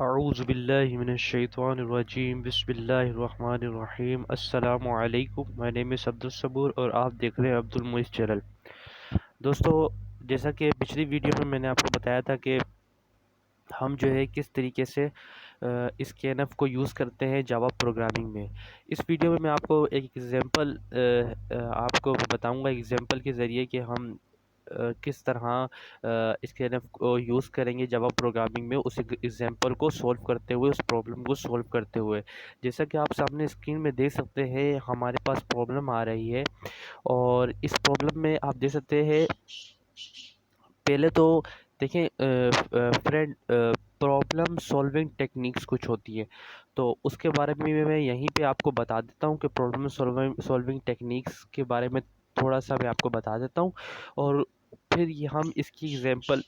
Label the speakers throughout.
Speaker 1: अऊज़ुबिल्लाहिमिनश्शैतानिर्रजीम बिस्मिल्लाहिर्रहमानिर्रहीम अस्सलामु अलैकुम। माय नेम इज़ अब्दुल सबूर और आप देख रहे हैं अब्दुल मुइज़ चैनल। दोस्तों, जैसा कि पिछली वीडियो में मैंने आपको बताया था कि हम जो है किस तरीके से स्कैनफ को यूज़ करते हैं जावा प्रोग्रामिंग में। इस वीडियो में मैं आपको एक एग्ज़ाम्पल आपको बताऊंगा एग्ज़ाम्पल के ज़रिए कि हम किस तरह स्कैनफ को यूज़ करेंगे जावा प्रोग्रामिंग में, उस एग्ज़ाम्पल को सॉल्व करते हुए, उस प्रॉब्लम को सॉल्व करते हुए। जैसा कि आप सामने स्क्रीन में देख सकते हैं, हमारे पास प्रॉब्लम आ रही है और इस प्रॉब्लम में आप देख सकते हैं, पहले तो देखें फ्रेंड, प्रॉब्लम सॉल्विंग टेक्निक्स कुछ होती है, तो उसके बारे में मैं यहीं पे आपको बता देता हूँ कि प्रॉब्लम सॉल्विंग टेक्निक्स के बारे में थोड़ा सा मैं आपको बता देता हूँ। और फिर ये हम इसकी एग्जांपल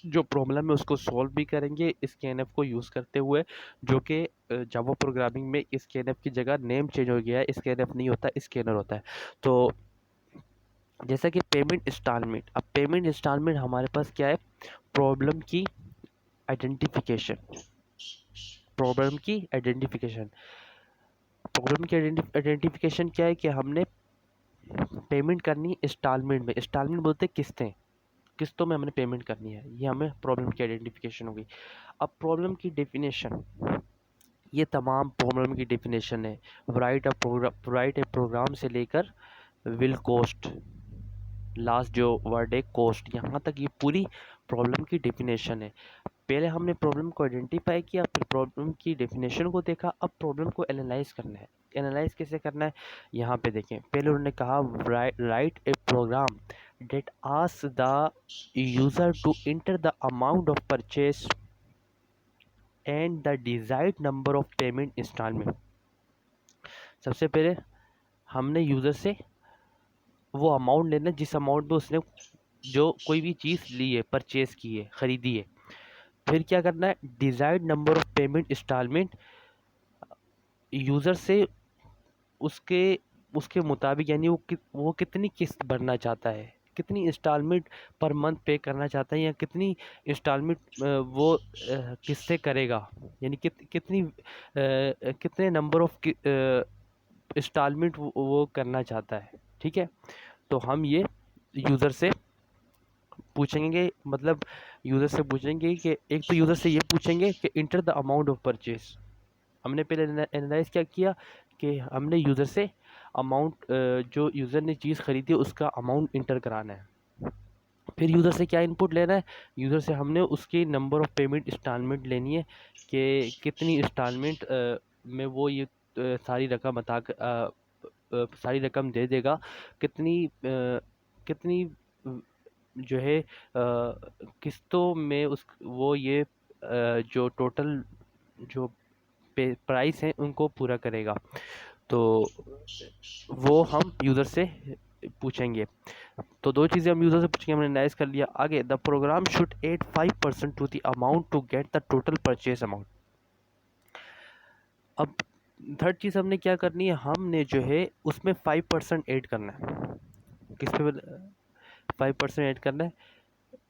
Speaker 1: जो प्रॉब्लम है उसको सॉल्व भी करेंगे स्कैनफ को यूज़ करते हुए, जो कि जावा प्रोग्रामिंग में स्कैनफ की जगह नेम चेंज हो गया है, स्कैनफ नहीं होता स्कैनर होता है। तो जैसा कि पेमेंट इंस्टॉलमेंट, अब पेमेंट इंस्टॉलमेंट हमारे पास क्या है, प्रॉब्लम की आइडेंटिफिकेशन। प्रॉब्लम की आइडेंटिफिकेशन प्रॉब्लम की आइडेंटिफिकेशन क्या है कि हमने पेमेंट करनी है इंस्टॉलमेंट में। इंस्टॉलमेंट बोलते हैं किस्तें, किस्तों में हमने पेमेंट करनी है, ये हमें प्रॉब्लम की आइडेंटिफिकेशन होगी। अब प्रॉब्लम की डेफिनेशन, ये तमाम प्रॉब्लम की डेफिनेशन है। राइट ए प्रोग्राम से लेकर विल कोस्ट, लास्ट जो वर्ड है कोस्ट, यहाँ तक ये पूरी प्रॉब्लम की डेफिनेशन है। पहले हमने प्रॉब्लम को आइडेंटिफाई किया, फिर प्रॉब्लम की डेफिनेशन को देखा, अब प्रॉब्लम को एनालाइज करना है। एनालाइज कैसे करना है, यहाँ पे देखें। पहले उन्होंने कहा write a program that ask the user to enter the amount of purchase and the desired number of payment installment. सबसे पहले हमने यूज़र से वो अमाउंट लेना जिस अमाउंट में उसने जो कोई भी चीज़ ली है, परचेज की है, ख़रीदी है। फिर क्या करना है, desired number of payment installment, user से उसके उसके मुताबिक, यानी वो कितनी किस्त भरना चाहता है, कितनी इंस्टॉलमेंट पर मंथ पे करना चाहता है, या कितनी इंस्टॉलमेंट वो किस्तें करेगा, यानी कितने नंबर ऑफ इंस्टॉलमेंट वो करना चाहता है। ठीक है, तो हम ये यूज़र से पूछेंगे, मतलब यूज़र से पूछेंगे कि एक तो यूज़र से ये पूछेंगे कि inter the amount of purchase. हमने पहले एनालाइज क्या किया कि हमने यूज़र से अमाउंट, जो यूज़र ने चीज़ ख़रीदी है उसका अमाउंट इंटर कराना है। फिर यूज़र से क्या इनपुट लेना है, यूज़र से हमने उसकी नंबर ऑफ़ पेमेंट इंस्टॉलमेंट लेनी है कि कितनी इंस्टॉलमेंट में वो ये सारी रकम बता सारी रकम दे देगा, कितनी जो है किस्तों में उस वो ये जो टोटल जो प्राइस हैं उनको पूरा करेगा। तो वो हम यूज़र से पूछेंगे। तो दो चीज़ें हम यूज़र से पूछेंगे, हमने एनालाइज कर लिया। आगे, the program should add 5% to the amount to get the total purchase amount. अब थर्ड चीज़ हमने क्या करनी है, हमने जो है उसमें 5% ऐड करना है। किस पे 5% ऐड करना है,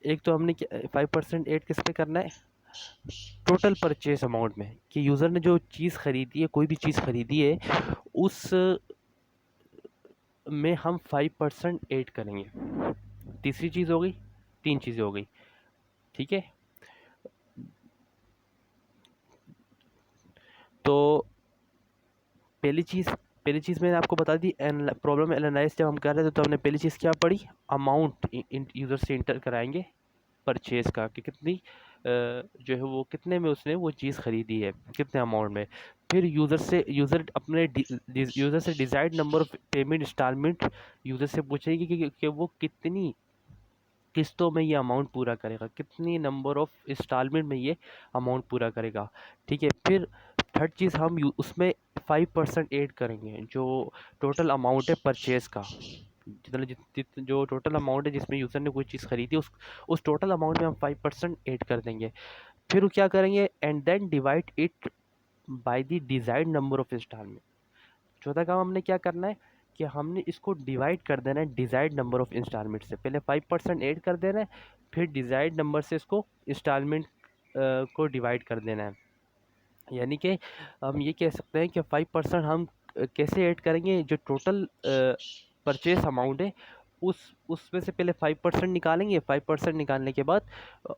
Speaker 1: एक तो हमने 5% ऐड किस पे करना है, टोटल परचेज अमाउंट में, कि यूज़र ने जो चीज़ ख़रीदी है, कोई भी चीज़ ख़रीदी है, उस में हम 5% ऐड करेंगे। तीसरी चीज़ हो गई, तीन चीज़ें हो गई। ठीक है, तो पहली चीज़ मैंने आपको बता दी। प्रॉब्लम एनालाइज जब हम कर रहे थे तो हमने पहली चीज़ क्या पढ़ी, अमाउंट यूज़र से इंटर कराएंगे परचेज़ का, कि कितनी जो है वो कितने में उसने वो चीज़ ख़रीदी है, कितने अमाउंट में। फिर यूज़र से desired number of payment installment user से पूछेगी कि वो कितनी किस्तों में ये अमाउंट पूरा करेगा, कितनी नंबर ऑफ इंस्टॉलमेंट में ये अमाउंट पूरा करेगा। ठीक है, फिर थर्ड चीज़ हम उसमें 5% ऐड करेंगे, जो टोटल अमाउंट है परचेज़ का, जो टोटल अमाउंट है जिसमें यूज़र ने कोई चीज़ खरीदी, उस टोटल अमाउंट में हम 5% ऐड कर देंगे। फिर वो क्या करेंगे, and then divide it by the desired number of installment. चौथा काम हमने क्या करना है कि हमने इसको डिवाइड कर देना है डिज़ायर्ड नंबर ऑफ इंस्टॉलमेंट से। पहले 5% ऐड कर देना है, फिर डिज़ायर्ड नंबर से इसको इंस्टॉलमेंट को डिवाइड कर देना है। यानी कि हम ये कह सकते हैं कि 5% हम कैसे ऐड करेंगे, जो टोटल परचेस अमाउंट है उसमें से पहले 5% निकालेंगे। 5% निकालने के बाद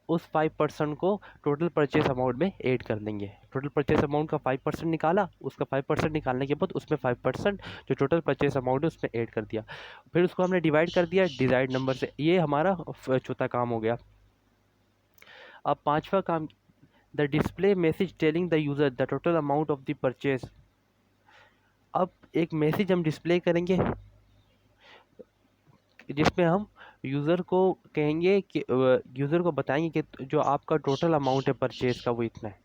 Speaker 1: उस 5% को टोटल परचेस अमाउंट में ऐड कर देंगे। टोटल परचेस अमाउंट का 5% निकाला, उसका 5% निकालने के बाद उसमें 5% जो टोटल परचेस अमाउंट है उसमें ऐड कर दिया। फिर उसको हमने डिवाइड कर दिया डिजाइड नंबर से। ये हमारा चौथा काम हो गया। अब पांचवा काम, the display message telling the user the total amount of the purchase. अब एक मैसेज हम डिस्प्ले करेंगे जिसमें हम यूज़र को कहेंगे कि यूज़र को बताएंगे कि जो आपका टोटल अमाउंट है परचेज का वो इतना है।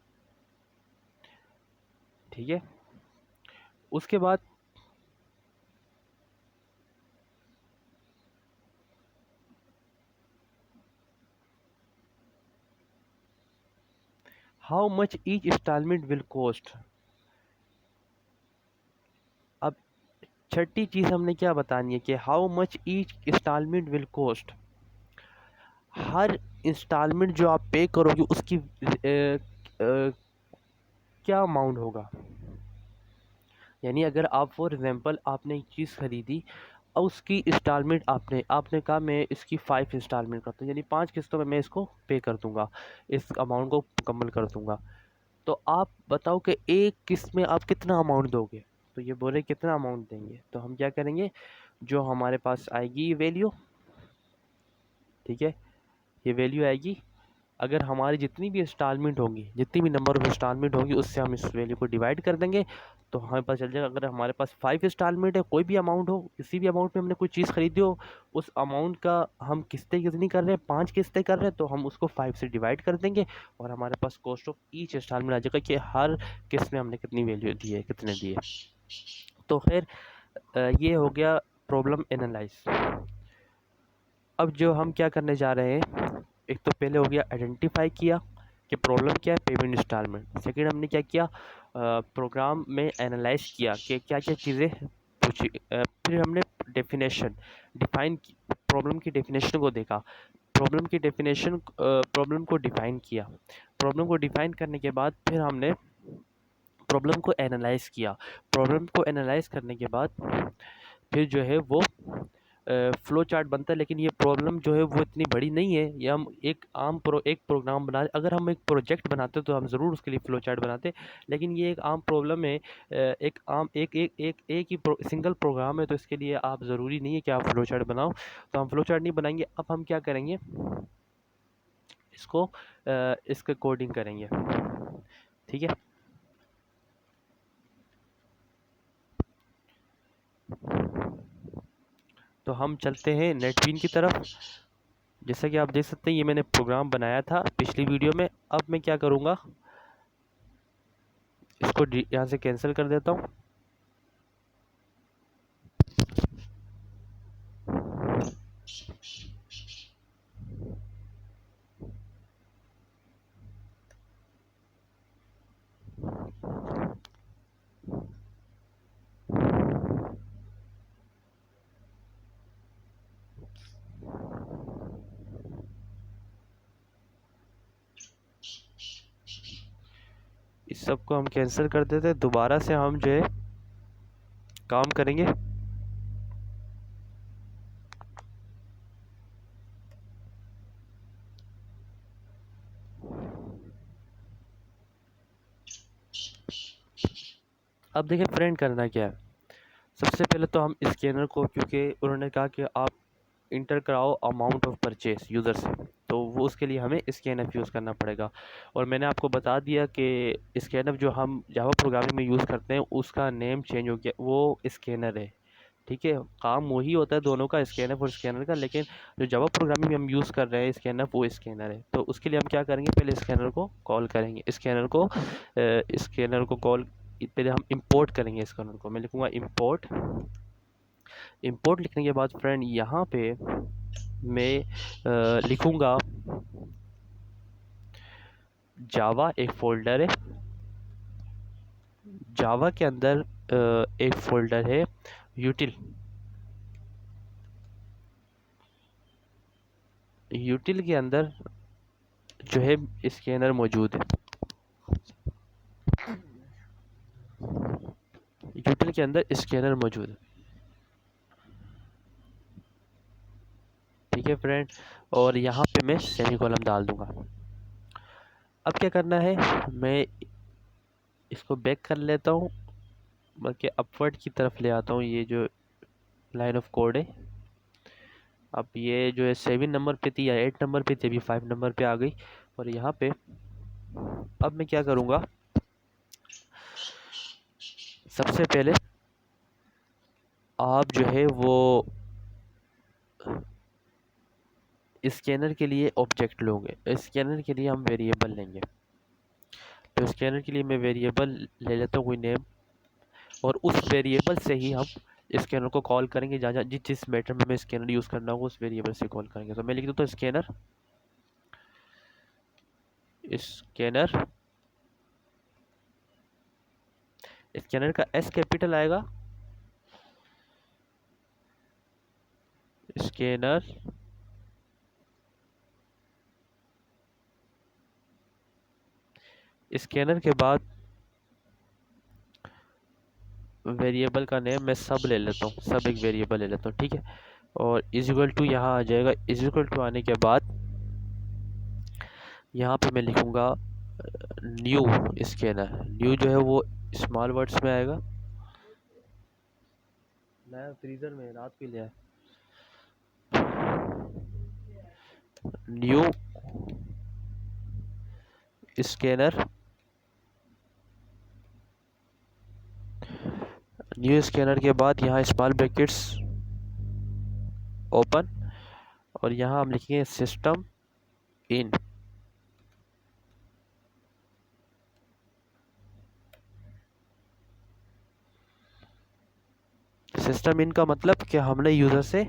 Speaker 1: ठीक है। उसके बाद how much each instalment will cost. अब छठी चीज़ हमने क्या बतानी है कि how much each instalment will cost. हर इंस्टॉलमेंट जो आप पे करोगे उसकी क्या अमाउंट होगा। यानी अगर आप फॉर एग्जांपल आपने एक चीज़ खरीदी और उसकी इंस्टॉलमेंट आपने आपने कहा मैं इसकी 5 इंस्टॉलमेंट करता हूँ, यानी 5 किस्तों में मैं इसको पे कर दूंगा, इस अमाउंट को मुकम्मल कर दूंगा। तो आप बताओ कि एक किस्त में आप कितना अमाउंट दोगे। तो ये बोले कितना अमाउंट देंगे, तो हम क्या करेंगे, जो हमारे पास आएगी ये वैल्यू, ठीक है, ये वैल्यू आएगी। अगर हमारी जितनी भी इंस्टॉलमेंट होंगी, जितनी भी नंबर ऑफ इंस्टॉलमेंट होंगी, उससे हम इस वैल्यू को डिवाइड कर देंगे। तो हमें पता चल जाएगा अगर हमारे पास 5 इंस्टॉलमेंट है, कोई भी अमाउंट हो, किसी भी अमाउंट में हमने कोई चीज़ खरीदी हो, उस अमाउंट का हम किस्तें कितनी कर रहे हैं, 5 किस्तें कर रहे हैं, तो हम उसको 5 से डिवाइड कर देंगे और हमारे पास कॉस्ट ऑफ ईच इंस्टॉलमेंट आ जाएगा कि हर किस्त में हमने कितनी वैल्यू दी है, कितने दिए। तो फिर ये हो गया प्रॉब्लम एनालाइज। अब जो हम क्या करने जा रहे हैं, एक तो पहले हो गया आइडेंटिफाई किया कि प्रॉब्लम क्या है, पेमेंट इंस्टॉलमेंट। सेकंड हमने क्या किया, प्रोग्राम में एनालाइज किया कि क्या क्या चीज़ें पूछी। फिर हमने डेफिनेशन डिफाइन की, प्रॉब्लम की डेफिनेशन को देखा। प्रॉब्लम को डिफाइन किया। प्रॉब्लम को डिफाइन करने के बाद फिर हमने प्रॉब्लम को एनालाइज किया। प्रॉब्लम को एनालाइज करने के बाद फिर जो है वो फ्लो चार्ट बनता है। लेकिन ये प्रॉब्लम जो है वो इतनी बड़ी नहीं है, ये हम एक प्रोग्राम बना, अगर हम एक प्रोजेक्ट बनाते तो हम ज़रूर उसके लिए फ्लो चार्ट बनाते। लेकिन ये एक आम प्रॉब्लम है, एक आम एक ही सिंगल प्रोग्राम है, तो इसके लिए आप ज़रूरी नहीं है कि आप फ्लो चार्ट बनाओ। तो हम फ्लो चार्ट नहीं बनाएंगे। अब हम क्या करेंगे, इसको इसका कोडिंग करेंगे। ठीक है। तो हम चलते हैं नेटबीन की तरफ। जैसा कि आप देख सकते हैं ये मैंने प्रोग्राम बनाया था पिछली वीडियो में। अब मैं क्या करूँगा, इसको यहाँ से कैंसिल कर देता हूँ। इस सब को हम कैंसिल कर देते हैं। दोबारा से हम जो है काम करेंगे। अब देखिए फ्रेंड करना क्या है। सबसे पहले तो हम स्कैनर को, क्योंकि उन्होंने कहा कि आप इंटर कराओ अमाउंट ऑफ परचेस यूज़र से, तो वो उसके लिए हमें स्कैनअप यूज़ करना पड़ेगा। और मैंने आपको बता दिया कि स्कैनअप जो हम जावा प्रोग्रामिंग में यूज़ करते हैं उसका नेम चेंज हो गया, वो स्कैनर है। ठीक है, काम वही होता है दोनों का, स्कैनअप और स्कैनर का, लेकिन जो जावा प्रोग्रामिंग में हम यूज़ कर रहे हैं स्कैनअप, वो स्कैनर है। तो उसके लिए हम क्या करेंगे, पहले स्कैनर को कॉल करेंगे। स्कैनर को कॉल, पहले हम इंपोर्ट करेंगे स्कैनर को। मैं लिखूँगा इंपोर्ट। इंपोर्ट लिखने के बाद फ्रेंड यहाँ पे मैं लिखूँगा जावा। एक फ़ोल्डर है जावा के अंदर, एक फ़ोल्डर है यूटिल। यूटिल के अंदर जो है स्कैनर मौजूद है। कंप्यूटर के अंदर स्कैनर मौजूद है। ठीक है फ्रेंड, और यहाँ पे मैं सेमीकोलन डाल दूंगा। अब क्या करना है, मैं इसको बैक कर लेता हूँ, बल्कि अपवर्ड की तरफ ले आता हूँ। ये जो लाइन ऑफ कोड है, अब ये जो है 7 नंबर पे थी या 8 नंबर पे थी, अभी 5 नंबर पे आ गई। और यहाँ पे अब मैं क्या करूँगा, सबसे पहले आप जो है वो स्कैनर के लिए ऑब्जेक्ट लोगे, स्कैनर के लिए हम वेरिएबल लेंगे। तो स्कैनर के लिए मैं वेरिएबल ले लेता हूँ कोई नेम, और उस वेरिएबल से ही हम स्कैनर को कॉल करेंगे। जहाँ जहाँ जिस मेथड में हमें स्कैनर यूज़ करना होगा उस वेरिएबल से कॉल करेंगे। तो मैं लिख देता हूँ स्कैनर, स्कैनर, स्कैनर का एस कैपिटल आएगा, स्कैनर, स्कैनर के बाद वेरिएबल का नेम मैं सब ले लेता हूँ, सब एक वेरिएबल ले लेता हूँ। ठीक है, और इज इक्वल टू यहाँ आ जाएगा। इज इक्वल टू आने के बाद यहाँ पे मैं लिखूँगा न्यू स्कैनर। न्यू जो है वो स्मॉल वर्ड्स में आएगा। नया फ्रीजर में रात के लिए न्यू स्कैनर, न्यू स्कैनर के बाद यहाँ स्मॉल ब्रैकेट्स ओपन, और यहाँ हम लिखेंगे सिस्टम इन। सिस्टम इन का मतलब कि हमने यूज़र से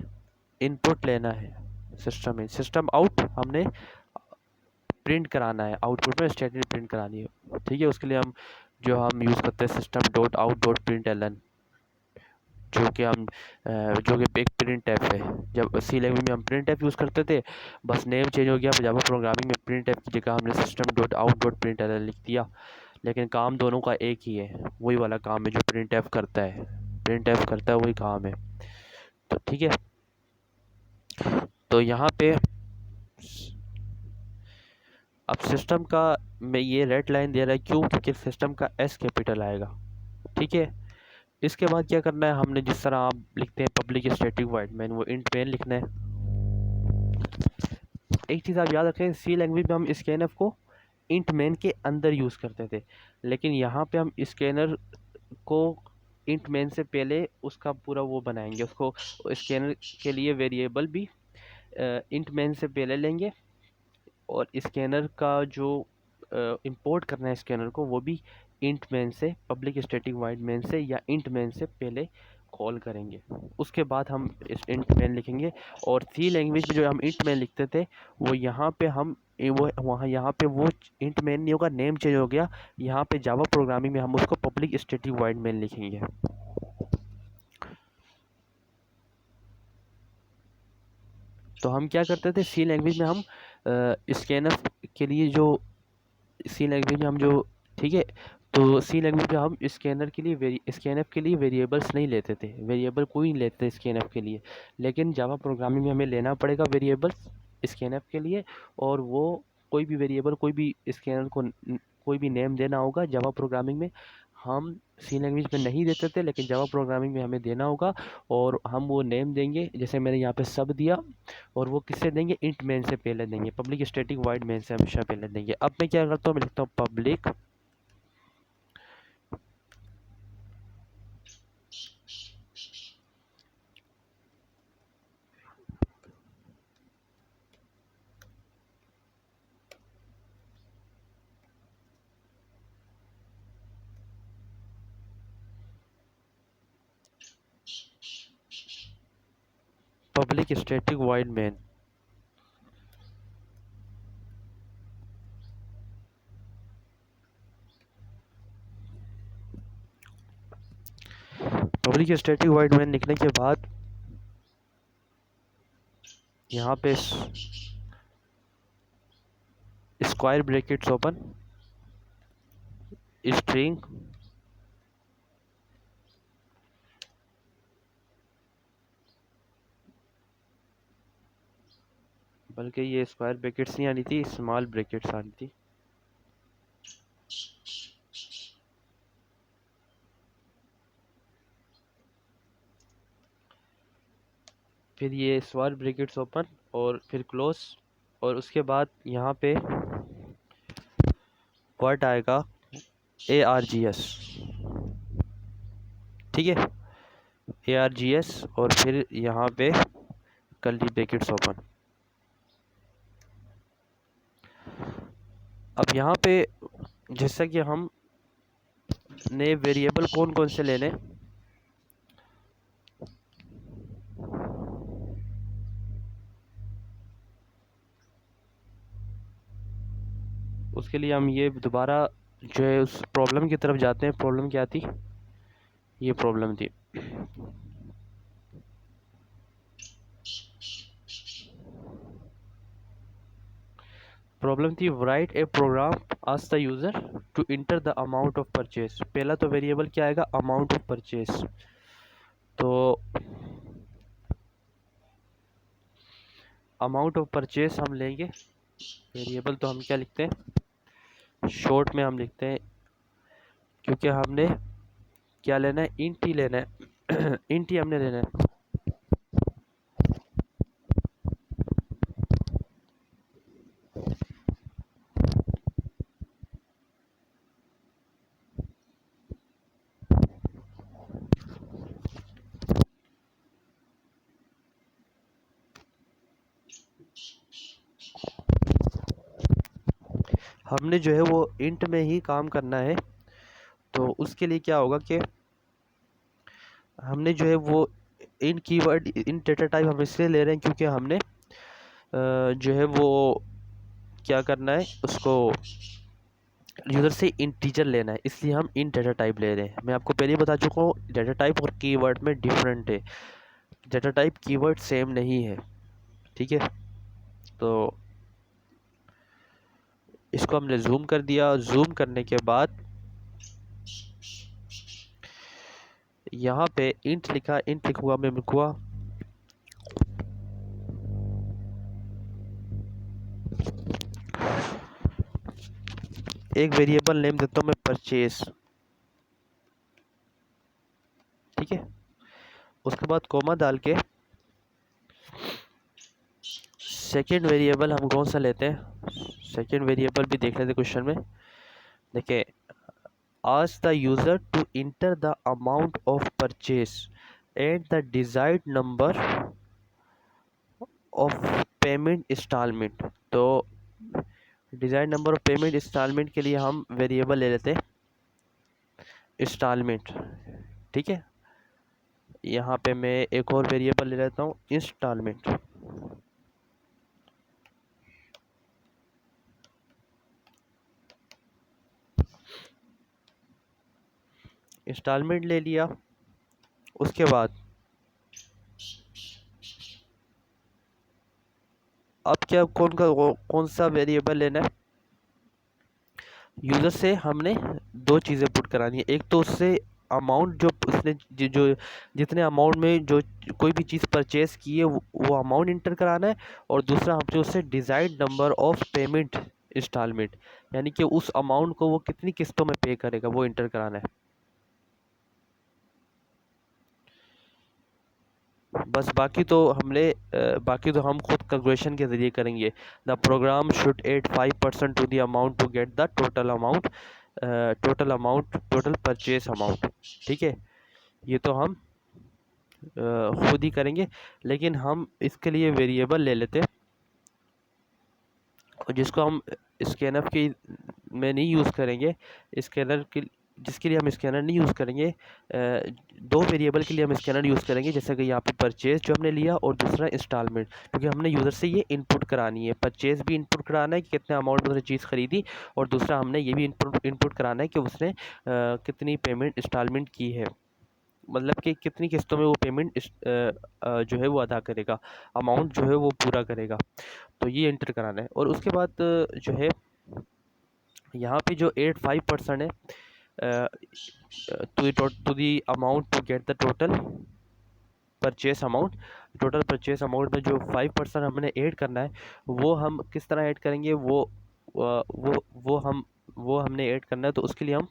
Speaker 1: इनपुट लेना है। सिस्टम इन, सिस्टम आउट हमने प्रिंट कराना है, आउटपुट में स्टेटमेंट प्रिंट करानी है। ठीक है, उसके लिए हम यूज़ करते हैं system dot out dot print L N, जो कि एक प्रिंट एफ है। जब सी लैंग्वेज में हम प्रिंट एफ यूज़ करते थे, बस नेम चेंज हो गया। जावा प्रोग्रामिंग में प्रिंट एफ की जगह हमने system dot out dot print L N लिख दिया, लेकिन काम दोनों का एक ही है, वही वाला काम है जो प्रिंट एफ करता है। प्रिंट एफ करता है वही काम है। तो ठीक है, तो यहाँ पे अब सिस्टम का मैं ये रेड लाइन दे रहा है क्यों, क्योंकि सिस्टम का एस कैपिटल आएगा। ठीक है, इसके बाद क्या करना है, हमने जिस तरह आप लिखते हैं पब्लिक स्टैटिक वॉइड मेन, वो इंट मेन लिखना है। एक चीज़ आप याद रखें, सी लैंग्वेज में हम स्कैनफ को इंट मेन के अंदर यूज़ करते थे, लेकिन यहाँ पे हम स्कैनर को इंट मेन से पहले उसका पूरा वो बनाएंगे। उसको स्कैनर के लिए वेरिएबल भी इंट मेन से पहले लेंगे, और स्कैनर का जो इंपोर्ट करना है स्कैनर को, वो भी इंट मेन से, पब्लिक स्टैटिक वॉइड मेन से या इंट मेन से पहले कॉल करेंगे। उसके बाद हम इस इंट मेन लिखेंगे। और सी लैंग्वेज में जो हम इंट मेन लिखते थे, वो यहाँ पे हम वो वहाँ यहाँ पे वो इंट मेन नहीं होगा, नेम चेंज हो गया। यहाँ पे जावा प्रोग्रामिंग में हम उसको पब्लिक स्टैटिक वॉइड मेन लिखेंगे। तो हम क्या करते थे, सी लैंग्वेज में हम स्कैनर के लिए जो सी लैंग्वेज में हम जो ठीक है, तो सी लैंग्वेज में हम स्कैनर के लिए स्कैनफ के लिए वेरिएबल्स नहीं लेते थे, वेरिएबल कोई नहीं लेते स्कैनफ के लिए। लेकिन जावा प्रोग्रामिंग में हमें लेना पड़ेगा वेरिएबल्स स्कैनफ के लिए, और वो कोई भी वेरिएबल, कोई भी स्कैनर को कोई भी नेम देना होगा जावा प्रोग्रामिंग में। हम सी लैंग्वेज में नहीं देते थे, लेकिन जावा प्रोग्रामिंग में हमें देना होगा, और हम वो नेम देंगे। जैसे मैंने यहाँ पे सब दिया, और वो किससे देंगे, इंट मेन से पहले देंगे, पब्लिक स्टैटिक वॉइड मेन से हमेशा पहले देंगे। अब मैं क्या करता हूँ, मैं लिखता हूँ public public static void main. Public static void main लिखने के बाद यहाँ पे स्क्वायर ब्रैकेट्स ओपन, स्ट्रिंग बल्कि ये स्क्वायर ब्रैकेट्स नहीं आनी थी, स्मॉल ब्रैकेट्स आनी थी। फिर ये स्क्वायर ब्रैकेट्स ओपन और फिर क्लोज, और उसके बाद यहाँ पे वर्ड आएगा ARGS, ठीक है, ARGS, और फिर यहाँ पे कर्ली ब्रैकेट्स ओपन। अब यहाँ पे जैसा कि हम ने वेरिएबल कौन कौन से लेने, उसके लिए हम ये दोबारा जो है उस प्रॉब्लम की तरफ जाते हैं। प्रॉब्लम क्या थी, ये प्रॉब्लम थी, प्रॉब्लम थी write a program ask the user to enter the amount of purchase. पहला तो वेरिएबल क्या आएगा, अमाउंट ऑफ परचेज। तो अमाउंट ऑफ परचेज हम लेंगे, वेरिएबल तो हम क्या लिखते हैं, शॉर्ट में हम लिखते हैं, क्योंकि हमने क्या लेना है, इंट ही लेना है इंट ही हमने लेना है। हमने जो है वो इंट में ही काम करना है। तो उसके लिए क्या होगा कि हमने जो है वो इन कीवर्ड, इन डेटा टाइप हम इसलिए ले रहे हैं क्योंकि हमने जो है वो क्या करना है, उसको यूज़र से इंटीजर लेना है, इसलिए हम इन डेटा टाइप ले रहे हैं। मैं आपको पहले ही बता चुका हूँ, डेटा टाइप और कीवर्ड में डिफरेंट है। डेटा टाइप कीवर्ड सेम नहीं है, ठीक है। तो इसको हमने जूम कर दिया। जूम करने के बाद यहाँ पे इंट लिखा, इंट लिखूंगा मैं, लिखूंगा एक वेरिएबल नेम देता हूँ मैं परचेज, ठीक है। उसके बाद कोमा डाल के सेकेंड वेरिएबल हम कौन सा लेते हैं, सेकेंड वेरिएबल भी देख लेते हैं क्वेश्चन में। देखिए, ask the user to enter the amount of purchase and the desired number of payment installment। तो desired number of payment installment के लिए हम वेरिएबल ले लेते हैं इंस्टॉलमेंट, ठीक है। यहाँ पे मैं एक और वेरिएबल ले लेता हूँ इंस्टॉलमेंट। इंस्टॉलमेंट ले लिया। उसके बाद अब क्या, कौन सा वेरिएबल लेना है, यूज़र से हमने दो चीज़ें पुट करानी है। एक तो उससे अमाउंट जो उसने जो जितने अमाउंट में जो कोई भी चीज़ परचेज की है वो अमाउंट इंटर कराना है, और दूसरा हमसे उससे desired number of payment installment, यानी कि उस अमाउंट को वो कितनी किस्तों में पे करेगा वो इंटर कराना है। बस बाकी तो हम खुद कैलकुलेशन के ज़रिए करेंगे। The program should add 5% to the amount to get the total purchase amount, ठीक है। ये तो हम खुद ही करेंगे, लेकिन हम इसके लिए वेरिएबल ले लेते हैं जिसको हम स्कैनर की में नहीं यूज़ करेंगे, स्कैनर के जिसके लिए हम स्कैनर नहीं यूज़ करेंगे। दो वेरिएबल के लिए हम स्कैनर यूज़ करेंगे, जैसे कि यहाँ पे परचेज जो हमने लिया और दूसरा इंस्टॉलमेंट, क्योंकि हमने यूज़र से ये इनपुट करानी है। परचेज भी इनपुट कराना है कि कितने अमाउंट में उसने चीज़ खरीदी, और दूसरा हमने ये भी इनपुट कराना है कि उसने कितनी पेमेंट इंस्टॉलमेंट की है, मतलब कि कितनी किस्तों में वो पेमेंट जो है वो अदा करेगा, अमाउंट जो है वो पूरा करेगा। तो ये इंटर कराना है। और उसके बाद जो है यहाँ पे जो 85% है to the amount to get the total purchase amount. Total purchase amount में जो 5% हमने ऐड करना है, वो हम किस तरह ऐड करेंगे, वो हमने ऐड करना है। तो उसके लिए हम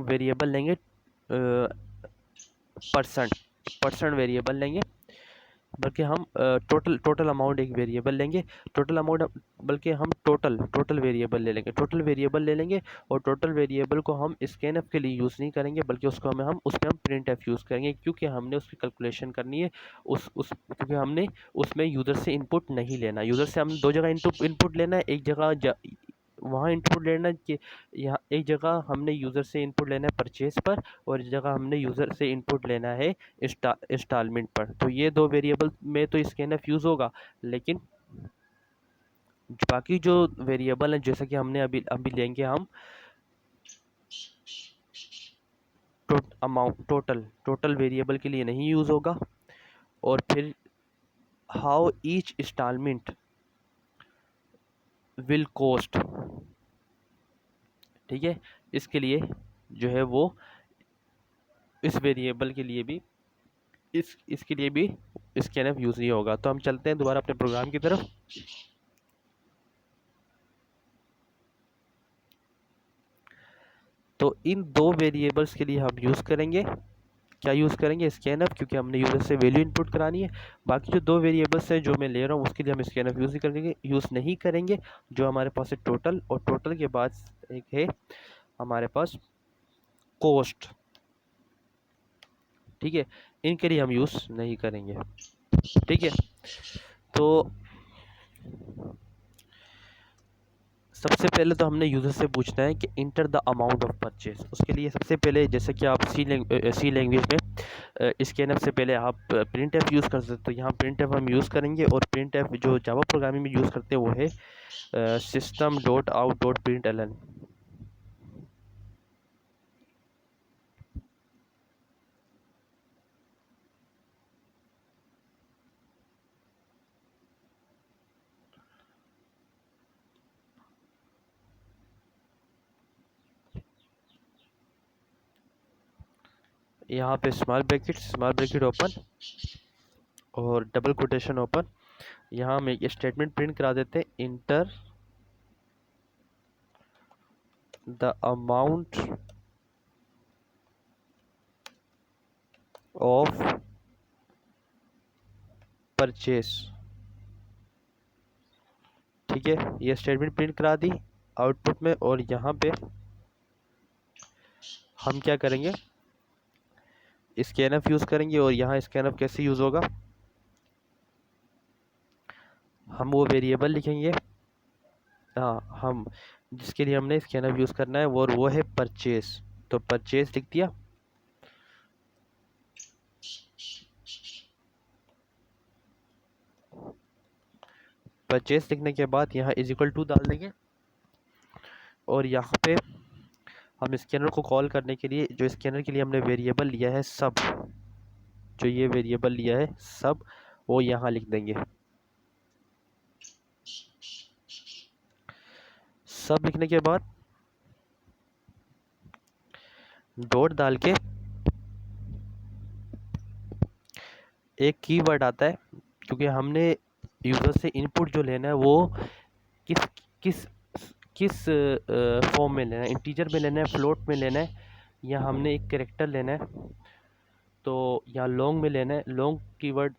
Speaker 1: वेरिएबल लेंगे, परसेंट वेरिएबल लेंगे, बल्कि हम टोटल अमाउंट एक वेरिएबल लेंगे। टोटल अमाउंट बल्कि हम टोटल वेरिएबल ले लेंगे, और टोटल वेरिएबल को हम स्कैनएफ के लिए यूज़ नहीं करेंगे, बल्कि हम उसमें हम प्रिंट एफ यूज़ करेंगे, क्योंकि हमने उसकी कैलकुलेशन करनी है। क्योंकि हमने उसमें यूज़र से इनपुट नहीं लेना। यूज़र से हम दो जगह इनपुट लेना है, एक जगह वहाँ इनपुट लेना कि यहाँ एक जगह हमने यूज़र से इनपुट लेना है परचेज पर, और एक जगह हमने यूज़र से इनपुट लेना है इंस्टॉलमेंट पर। तो ये दो वेरिएबल में तो स्कैनएफ यूज़ होगा, लेकिन बाकी जो वेरिएबल है, जैसा कि हमने अभी लेंगे हम अमाउंट, टोटल वेरिएबल के लिए नहीं यूज़ होगा। और फिर how each instalment will cost, ठीक है, इसके लिए जो है वो इस वेरिएबल के लिए भी इसके लिए भी स्कैनएफ यूज़ नहीं होगा। तो हम चलते हैं दोबारा अपने प्रोग्राम की तरफ। तो इन दो वेरिएबल्स के लिए हम यूज़ करेंगे, क्या यूज़ करेंगे, स्कैनएफ, क्योंकि हमने यूज़र से वैल्यू इनपुट करानी है। बाकी जो दो वेरिएबल्स है जो मैं ले रहा हूँ, उसके लिए हम स्कैनएफ यूज़ नहीं करेंगे। जो हमारे पास है टोटल, और टोटल के बाद एक है हमारे पास कॉस्ट, ठीक है, इनके लिए हम यूज़ नहीं करेंगे, ठीक है। तो सबसे पहले तो हमने यूज़र से पूछना है कि inter the amount of purchase. उसके लिए सबसे पहले, जैसे कि आप सी लैंग्वेज में स्कैनएफ से पहले आप प्रिंट एफ यूज़ कर सकते हो। तो यहाँ प्रिंट एफ हम यूज़ करेंगे, और प्रिंट एफ जो जावा प्रोग्रामिंग में यूज़ करते हैं वो है system dot out dot print L N. यहाँ पे स्मॉल ब्रैकेट ओपन और डबल कोटेशन ओपन। यहाँ हम एक स्टेटमेंट प्रिंट करा देते हैं, enter the amount of purchase, ठीक है। ये स्टेटमेंट प्रिंट करा दी आउटपुट में, और यहाँ पे हम क्या करेंगे, स्कैनएफ यूज़ करेंगे। और यहाँ स्कैनएफ कैसे यूज़ होगा, हम वो वेरिएबल लिखेंगे, हाँ, हम जिसके लिए हमने स्कैनएफ यूज़ करना है वो है परचेस। तो परचेस लिख दिया। परचेस लिखने के बाद यहाँ इज इक्वल टू डाल देंगे, और यहाँ पे हम स्कैनर को कॉल करने के लिए, जो स्कैनर के लिए हमने वेरिएबल लिया है सब, जो ये वेरिएबल लिया है सब, वो यहाँ लिख देंगे। सब लिखने के बाद डॉट डाल के एक कीवर्ड आता है, क्योंकि हमने यूज़र से इनपुट जो लेना है वो किस किस किस फॉर्म में लेना है, इंटीजर में लेना है, फ्लोट में लेना है, या हमने एक कैरेक्टर लेना है। तो यहाँ लॉन्ग में लेना है, लॉन्ग कीवर्ड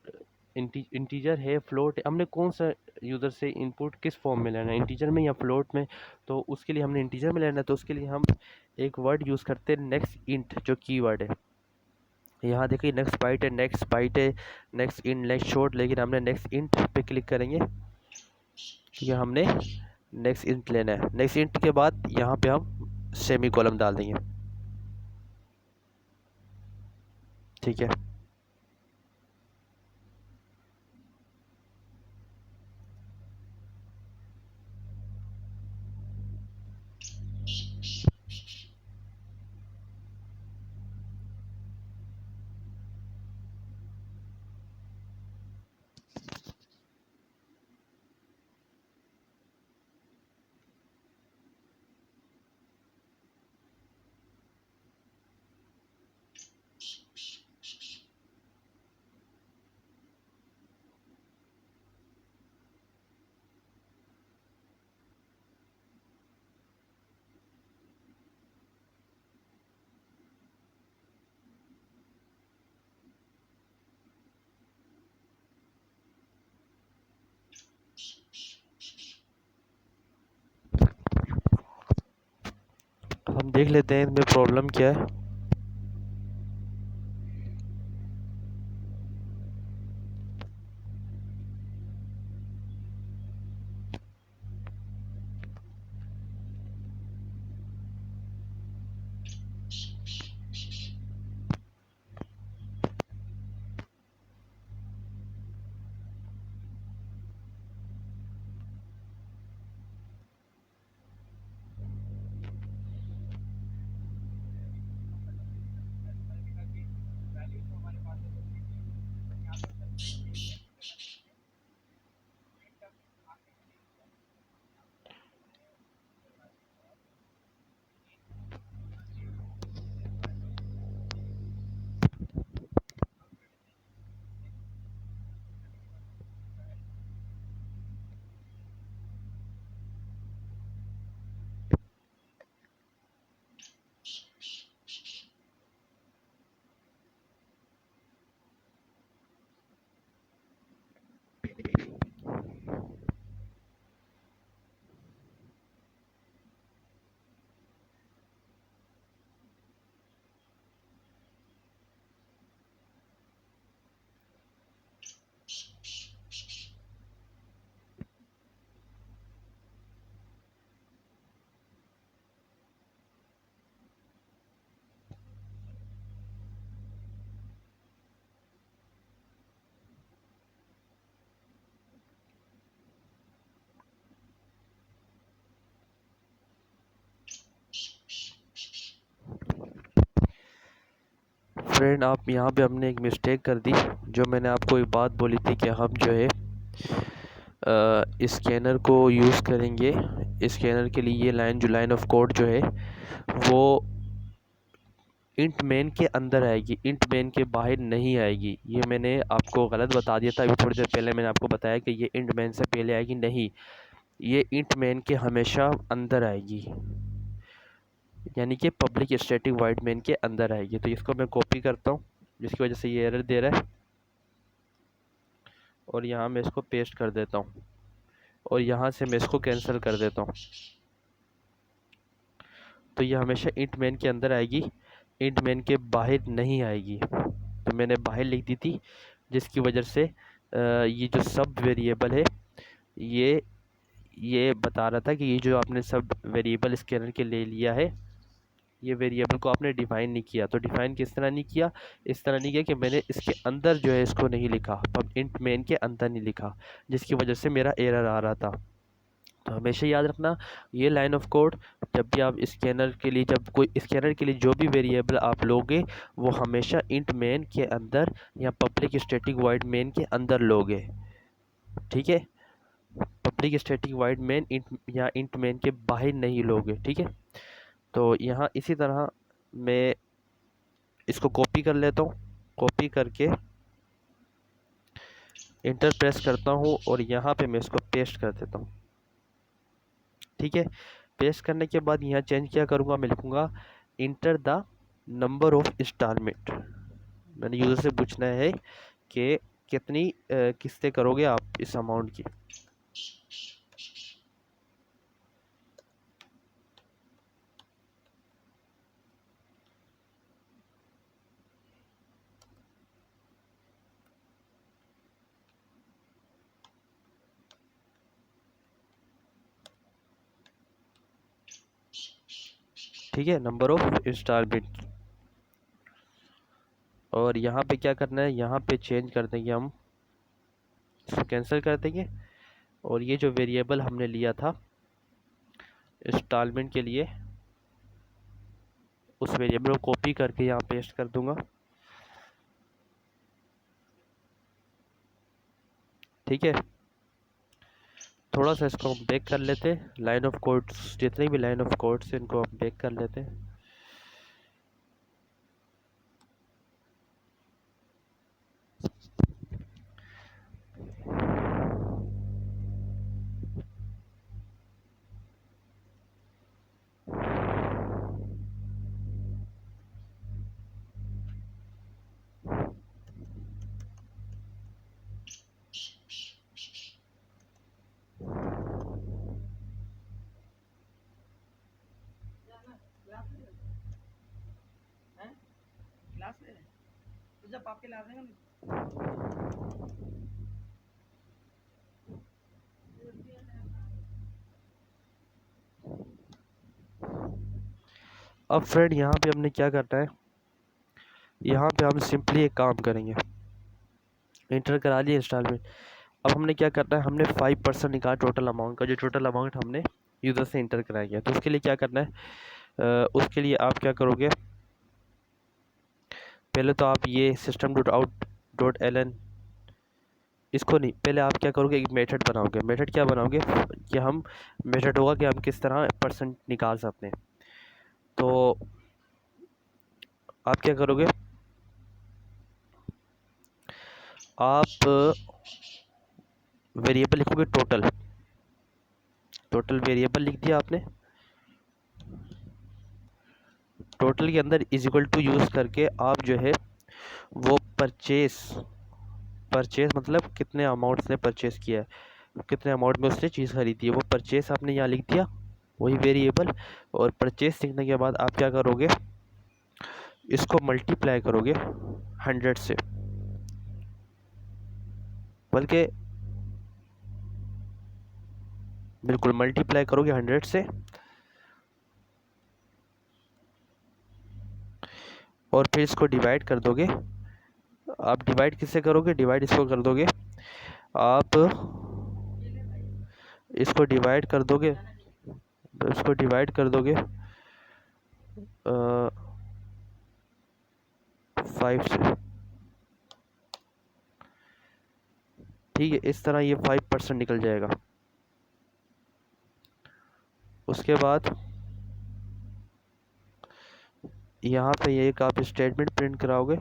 Speaker 1: इंटीजर है, फ्लोट है, हमने कौन सा यूज़र से इनपुट किस फॉर्म में लेना है, इंटीजर में या फ्लोट में। तो उसके लिए हमने इंटीजर में लेना है, तो उसके लिए हम एक वर्ड यूज़ करते हैं नेक्स्ट इंट, जो कीवर्ड है। यहाँ देखिए नेक्स्ट बाइट है, नेक्स्ट इंट, नेक्स्ट शॉर्ट, लेकिन हमने नेक्स्ट इंट पे क्लिक करेंगे क्योंकि हमने नेक्स्ट इंट लेना है। नेक्स्ट इंट के बाद यहाँ पे हम सेमी कॉलम डाल देंगे, ठीक है। हम देख लेते हैं इसमें प्रॉब्लम क्या है। फ्रेंड, आप यहाँ पे हमने एक मिस्टेक कर दी। जो मैंने आपको एक बात बोली थी कि हम जो है स्कैनर को यूज़ करेंगे। स्कैनर के लिए ये लाइन ऑफ कोड जो है वो इंट मेन के अंदर आएगी, इंट मेन के बाहर नहीं आएगी। ये मैंने आपको गलत बता दिया था अभी थोड़ी देर पहले। मैंने आपको बताया कि ये इंट मेन से पहले आएगी, नहीं, ये इंट मेन के हमेशा अंदर आएगी, यानी कि पब्लिक स्टैटिक वॉइड मेन के अंदर आएगी। तो इसको मैं कॉपी करता हूँ, जिसकी वजह से ये एरर दे रहा है, और यहाँ मैं इसको पेस्ट कर देता हूँ, और यहाँ से मैं इसको कैंसिल कर देता हूँ। तो ये हमेशा इंट मेन के अंदर आएगी, इंट मेन के बाहर नहीं आएगी। तो मैंने बाहर लिख दी थी, जिसकी वजह से ये जो सब वेरिएबल है ये ये बता रहा था कि ये जो आपने सब वेरिएबल स्कैनर के ले लिया है, ये वेरिएबल को आपने डिफाइन नहीं किया। तो डिफाइन किस तरह नहीं किया, इस तरह नहीं किया कि मैंने इसके अंदर जो है इसको नहीं लिखा, अब इंट मेन के अंदर नहीं लिखा, जिसकी वजह से मेरा एरर आ रहा था। तो हमेशा याद रखना, ये लाइन ऑफ कोड जब भी आप स्कैनर के लिए, जब कोई स्कैनर के लिए जो भी वेरिएबल आप लोगे वो हमेशा इंट मेन के अंदर या पब्लिक स्टैटिक वॉइड मेन के अंदर लोगे, ठीक है। Public static void main int या इंट मेन के बाहर नहीं लोगे, ठीक है। तो यहाँ इसी तरह मैं इसको कॉपी कर लेता हूँ, कॉपी करके इंटर प्रेस करता हूँ और यहाँ पे मैं इसको पेस्ट कर देता हूँ, ठीक है। पेस्ट करने के बाद यहाँ चेंज क्या करूँगा, मैं लिखूँगा enter the number of instalment. मैंने यूज़र से पूछना है कि कितनी किस्तें करोगे आप इस अमाउंट की। ठीक है, नंबर ऑफ इंस्टॉलमेंट। और यहाँ पे क्या करना है, यहाँ पे चेंज कर देंगे हम, इसको कैंसिल कर देंगे, और ये जो वेरिएबल हमने लिया था इंस्टॉलमेंट के लिए, उस वेरिएबल को कॉपी करके यहाँ पेस्ट कर दूंगा, ठीक है। थोड़ा सा इसको हम बैक कर लेते हैं, लाइन ऑफ कोड्स, जितने भी लाइन ऑफ कोड्स हैं इनको हम बैक कर लेते हैं। अब फ्रेंड यहाँ पे हमने क्या करना है, यहाँ पे हम सिंपली एक काम करेंगे, इंटर करा लिया इंस्टॉलमेंट। अब हमने क्या करना है, हमने 5% निकाला टोटल अमाउंट का, जो टोटल अमाउंट हमने यूज़र से इंटर कराएंगे। तो उसके लिए क्या करना है, उसके लिए आप क्या करोगे, पहले तो आप ये system.out.ln इसको नहीं, पहले आप क्या करोगे, एक मेथड बनाओगे। मेथड क्या बनाओगे कि हम मेथड होगा कि हम किस तरह परसेंट निकाल सकते हैं। तो आप क्या करोगे, आप वेरिएबल लिखोगे टोटल। टोटल वेरिएबल लिख दिया आपने, टोटल के अंदर इज इक्वल टू यूज़ करके आप जो है वो परचेस मतलब कितने अमाउंट से परचेस किया है, कितने अमाउंट में उसने चीज़ खरीदी है, वो परचेस आपने यहाँ लिख दिया, वही वेरिएबल। और परचेस लिखने के बाद आप क्या करोगे, इसको मल्टीप्लाई करोगे 100 से, बल्कि बिल्कुल मल्टीप्लाई करोगे 100 से, और फिर इसको डिवाइड कर दोगे। आप डिवाइड किससे करोगे, डिवाइड इसको कर दोगे, आप इसको डिवाइड कर दोगे, इसको डिवाइड कर दोगे 5 से, ठीक है। इस तरह ये 5% निकल जाएगा। उसके बाद यहाँ पे ये एक आप स्टेटमेंट प्रिंट कराओगे,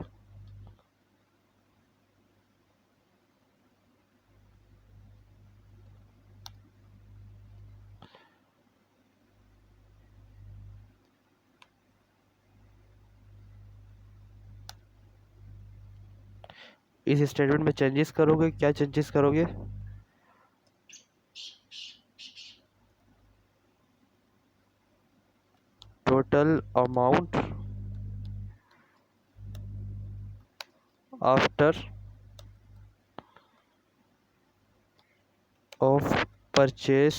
Speaker 1: इस स्टेटमेंट में चेंजेस करोगे। क्या चेंजेस करोगे, total amount after of purchase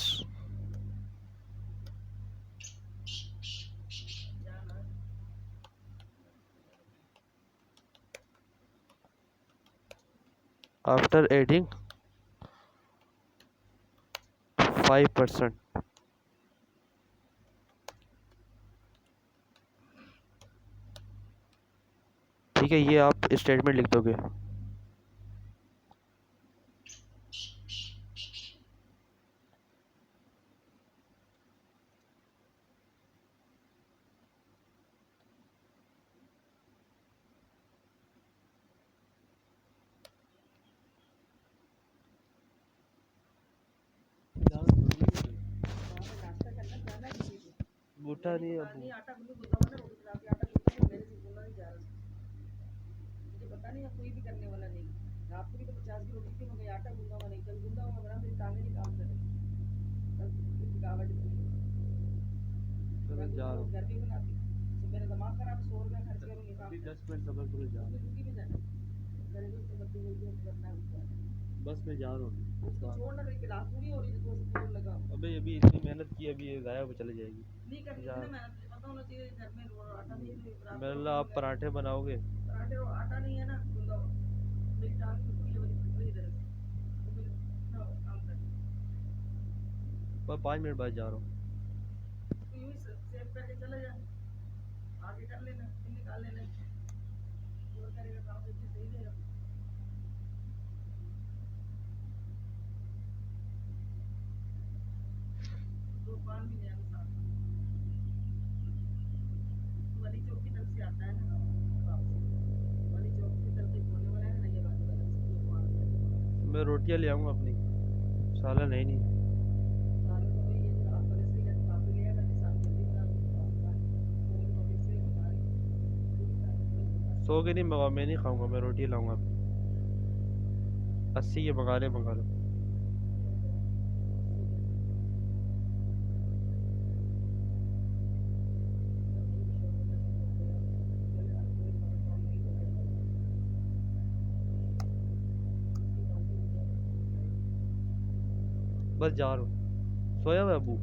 Speaker 1: after adding 5%, ठीक है। ये आप स्टेटमेंट लिख दोगे। बूटा नहीं अभी 10 मिनट सफर करो, जा बस मैं जा रहा हूँ। अबे अभी इतनी मेहनत की, अभी ये गायब चले जाएगी। मेरे लिए आप पराठे बनाओगे, पर 5 मिनट बाद जा रहा हूँ। मैं रोटियां ले आऊँगा अपनी, सालन है नहीं। सो के नहीं मंगा, मैं नहीं खाऊंगा, मैं रोटी लाऊंगा। 80 के मंगा लो। बस जा रहा हूँ। सोया हुआ है अबू?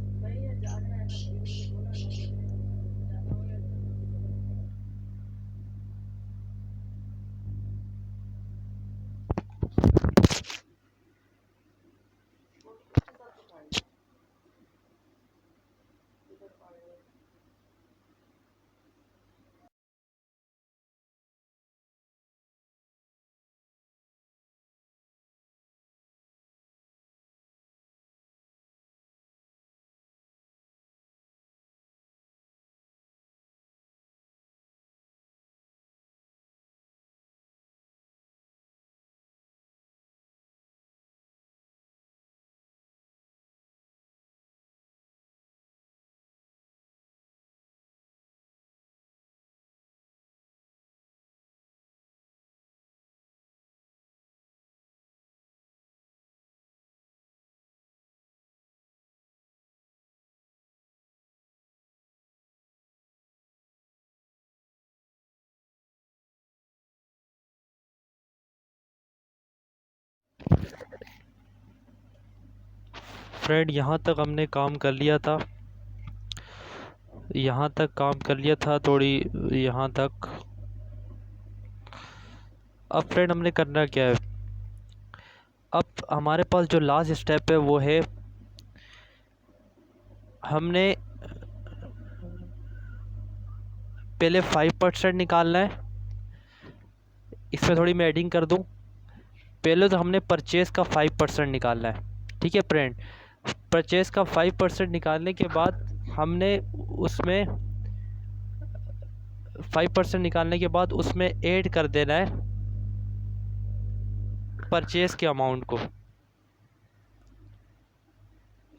Speaker 1: फ्रेंड, यहाँ तक हमने काम कर लिया था, यहाँ तक काम कर लिया था थोड़ी, यहाँ तक। अब फ्रेंड हमने करना क्या है? अब हमारे पास जो लास्ट स्टेप है वो है, हमने पहले 5% निकालना है। इसमें थोड़ी मैं एडिंग कर दूं। पहले तो हमने परचेज़ का 5% निकालना है, ठीक है फ्रेंड। परचेज़ का 5% निकालने के बाद हमने उसमें 5% निकालने के बाद उसमें ऐड कर देना है परचेज़ के अमाउंट को,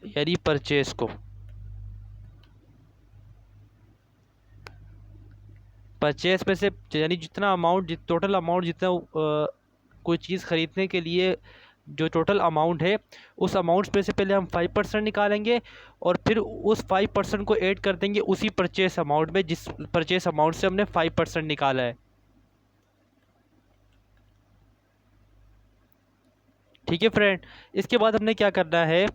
Speaker 1: यानी परचेज़ को। परचेज़ में से यानी जितना अमाउंट, टोटल अमाउंट जितना कोई चीज़ ख़रीदने के लिए जो टोटल अमाउंट है, उस अमाउंट में से पहले हम 5% निकालेंगे और फिर उस 5% को ऐड कर देंगे उसी परचेस अमाउंट में, जिस परचेस अमाउंट से हमने 5% निकाला है। ठीक है फ्रेंड, इसके बाद हमने क्या करना है,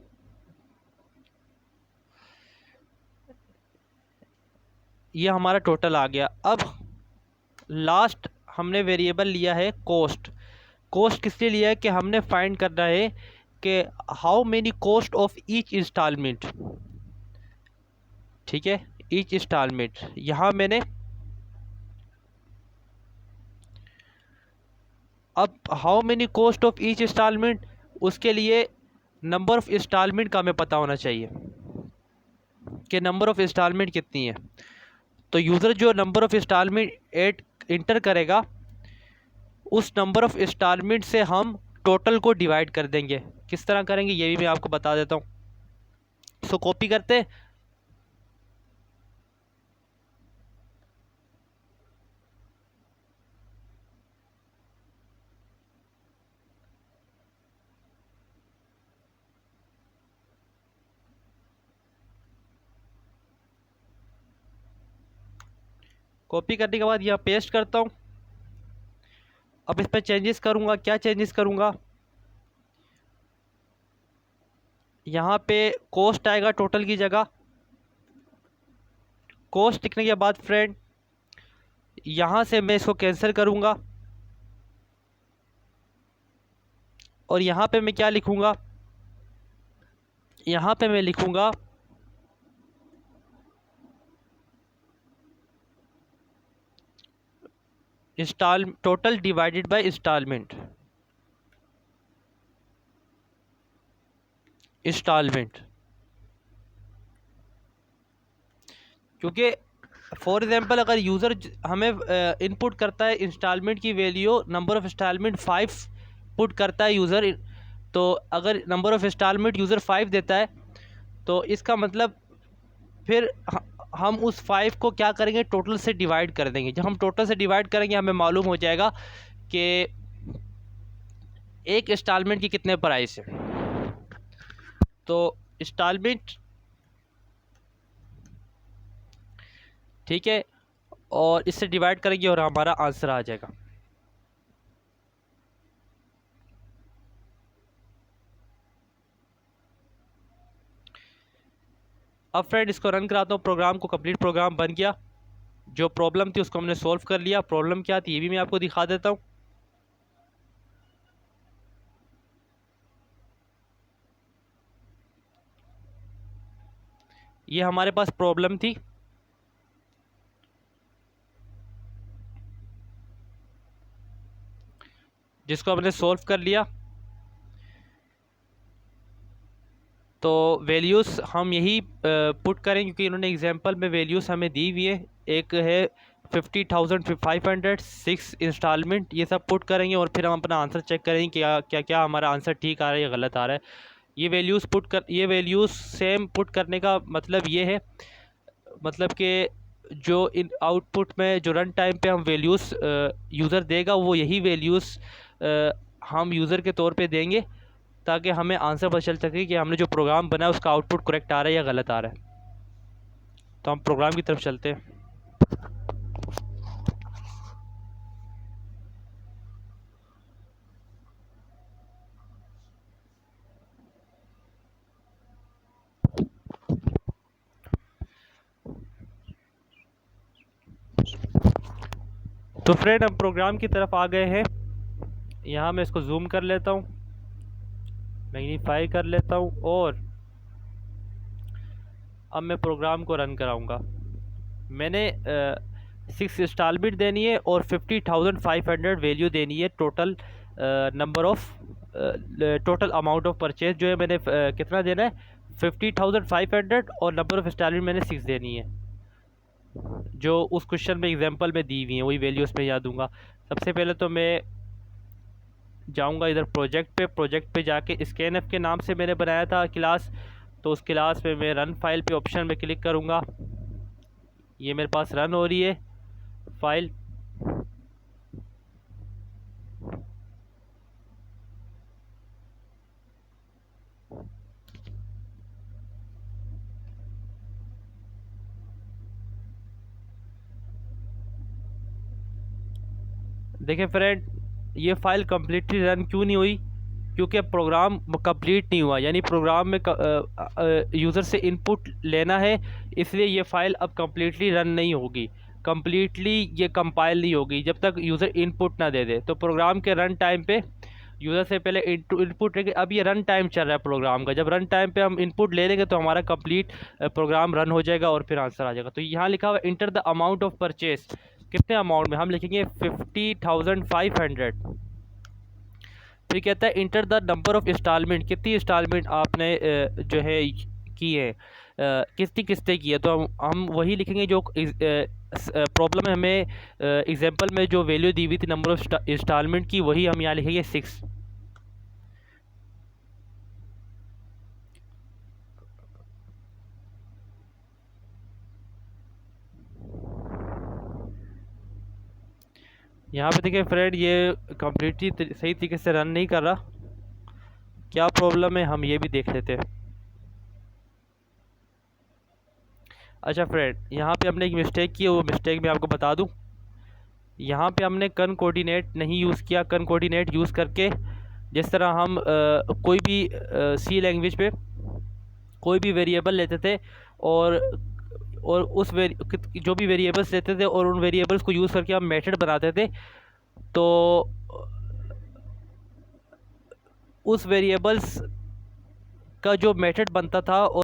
Speaker 1: ये हमारा टोटल आ गया। अब लास्ट हमने वेरिएबल लिया है कॉस्ट। कॉस्ट किस लिए लिया है कि हमने फाइंड करना है कि how many cost of each instalment. ठीक है, ईच इंस्टॉलमेंट, यहाँ मैंने अब how many cost of each instalment, उसके लिए नंबर ऑफ़ इंस्टॉलमेंट का हमें पता होना चाहिए कि नंबर ऑफ़ इंस्टॉलमेंट कितनी है। तो यूज़र जो number of instalment add enter करेगा, उस नंबर ऑफ़ इंस्टॉलमेंट से हम टोटल को डिवाइड कर देंगे। किस तरह करेंगे ये भी मैं आपको बता देता हूँ। सो कॉपी करते, कॉपी करने के बाद यहाँ पेस्ट करता हूँ। अब इस पर चेंजेस करूँगा। क्या चेंजेस करूँगा, यहाँ पे कॉस्ट आएगा टोटल की जगह। कॉस्ट लिखने के बाद फ्रेंड यहाँ से मैं इसको कैंसिल करूँगा और यहाँ पे मैं क्या लिखूँगा, यहाँ पे मैं लिखूँगा install total divided by instalment. Instalment, क्योंकि फॉर एग्जांपल अगर यूज़र हमें इनपुट करता है इंस्टॉलमेंट की value, number of instalment 5 put करता है यूज़र, तो अगर नंबर ऑफ़ इंस्टॉलमेंट यूज़र 5 देता है तो इसका मतलब फिर हम उस 5 को क्या करेंगे, टोटल से डिवाइड कर देंगे। जब हम टोटल से डिवाइड करेंगे हमें मालूम हो जाएगा कि एक इंस्टॉलमेंट की कितने प्राइस है। तो इंस्टॉलमेंट, ठीक है, और इससे डिवाइड करेंगे और हमारा आंसर आ जाएगा। अब फ्रेंड इसको रन कराता हूँ, प्रोग्राम को, कंप्लीट प्रोग्राम बन गया। जो प्रॉब्लम थी उसको हमने सॉल्व कर लिया। प्रॉब्लम क्या थी ये भी मैं आपको दिखा देता हूँ। ये हमारे पास प्रॉब्लम थी, जिसको हमने सॉल्व कर लिया। तो वैल्यूज़ हम यही पुट करें, क्योंकि इन्होंने एग्जांपल में वैल्यूज़ हमें दी हुई है। एक है 50,500, 6 इंस्टॉलमेंट, ये सब पुट करेंगे और फिर हम अपना आंसर चेक करेंगे कि क्या क्या हमारा आंसर ठीक आ रहा है या गलत आ रहा है। ये वैल्यूज़ सेम पुट करने का मतलब ये है, मतलब कि जो इन आउटपुट में जो रन टाइम पे हम वैल्यूज़ यूज़र देगा, वो यही वैल्यूज़ हम यूज़र के तौर पे देंगे, ताकि हमें आंसर पता चल सके कि हमने जो प्रोग्राम बनाया उसका आउटपुट करेक्ट आ रहा है या गलत आ रहा है। तो हम प्रोग्राम की तरफ चलते हैं। तो फ्रेंड हम प्रोग्राम की तरफ आ गए हैं। यहाँ मैं इसको जूम कर लेता हूँ, मैग्नीफाई कर लेता हूँ, और अब मैं प्रोग्राम को रन कराऊंगा। मैंने 6 इंस्टॉलमेंट देनी है और 50,500 वैल्यू देनी है। Total number of total amount of purchase जो है मैंने कितना देना है, 50,500, और नंबर ऑफ इंस्टॉलमेंट मैंने 6 देनी है, जो उस क्वेश्चन में एग्जांपल में दी हुई है, वही वैल्यू उसमें याद दूंगा। सबसे पहले तो मैं जाऊंगा इधर प्रोजेक्ट पे जाके स्कैन एफ के नाम से मैंने बनाया था क्लास, तो उस क्लास में मैं रन फाइल पे ऑप्शन में क्लिक करूंगा। ये मेरे पास रन हो रही है फाइल। देखिए फ्रेंड, ये फाइल कम्प्लीटली रन क्यों नहीं हुई, क्योंकि अब प्रोग्राम कंप्लीट नहीं हुआ, यानी प्रोग्राम में यूज़र से इनपुट लेना है, इसलिए ये फ़ाइल अब कम्प्लीटली रन नहीं होगी, कम्प्लीटली ये कंपाइल नहीं होगी जब तक यूज़र इनपुट ना दे दे। तो प्रोग्राम के रन टाइम पे यूज़र से पहले इनपुट लेंगे। अब ये रन टाइम चल रहा है प्रोग्राम का, जब रन टाइम पे हम इनपुट ले लेंगे तो हमारा कंप्लीट प्रोग्राम रन हो जाएगा और फिर आंसर आ जाएगा। तो यहाँ लिखा हुआ enter the amount of purchase, कितने अमाउंट में, हम लिखेंगे 50,500। फिर कहता है enter the number of instalment, कितनी इंस्टॉलमेंट आपने जो है की है, कितनी किस्तें की है। तो हम वही लिखेंगे जो प्रॉब्लम में हमें एग्जांपल में जो वैल्यू दी हुई थी नंबर ऑफ इंस्टॉलमेंट की, वही हम यहाँ लिखेंगे 6। यहाँ पे देखिए फ्रेंड, ये कम्प्लीटली सही तरीके से रन नहीं कर रहा। क्या प्रॉब्लम है हम ये भी देख लेते हैं। अच्छा फ्रेंड, यहाँ पे हमने एक मिस्टेक की है, वो मिस्टेक मैं आपको बता दूँ। यहाँ पे हमने कन कोऑर्डिनेट नहीं यूज़ किया। कन कोऑर्डिनेट यूज़ करके जिस तरह हम कोई भी सी लैंग्वेज पे कोई भी वेरिएबल लेते थे, और उस जो भी वेरिएबल्स लेते थे और उन वेरिएबल्स को यूज़ करके हम मेथड बनाते थे, तो उस वेरिएबल्स का जो मेथड बनता था और